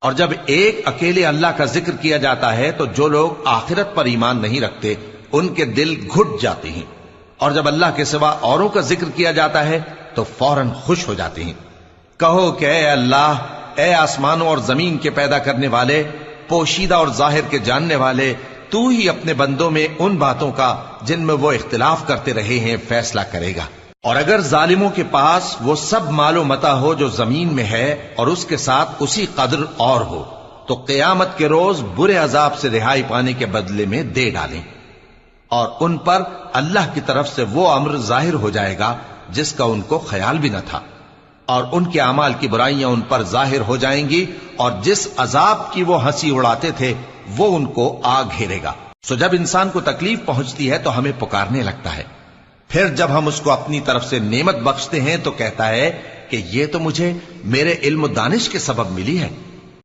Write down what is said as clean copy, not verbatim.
اور جب ایک اکیلے اللہ کا ذکر کیا جاتا ہے تو جو لوگ آخرت پر ایمان نہیں رکھتے ان کے دل گھٹ جاتے ہیں، اور جب اللہ کے سوا اوروں کا ذکر کیا جاتا ہے تو فوراً خوش ہو جاتے ہیں۔ کہو کہ اے اللہ، اے آسمانوں اور زمین کے پیدا کرنے والے، پوشیدہ اور ظاہر کے جاننے والے، تو ہی اپنے بندوں میں ان باتوں کا جن میں وہ اختلاف کرتے رہے ہیں فیصلہ کرے گا۔ اور اگر ظالموں کے پاس وہ سب مال و متاع ہو جو زمین میں ہے اور اس کے ساتھ اسی قدر اور ہو تو قیامت کے روز برے عذاب سے رہائی پانے کے بدلے میں دے ڈالیں، اور ان پر اللہ کی طرف سے وہ امر ظاہر ہو جائے گا جس کا ان کو خیال بھی نہ تھا، اور ان کے اعمال کی برائیاں ان پر ظاہر ہو جائیں گی، اور جس عذاب کی وہ ہنسی اڑاتے تھے وہ ان کو آ گھیرے گا۔ سو جب انسان کو تکلیف پہنچتی ہے تو ہمیں پکارنے لگتا ہے، پھر جب ہم اس کو اپنی طرف سے نعمت بخشتے ہیں تو کہتا ہے کہ یہ تو مجھے میرے علم و دانش کے سبب ملی ہے۔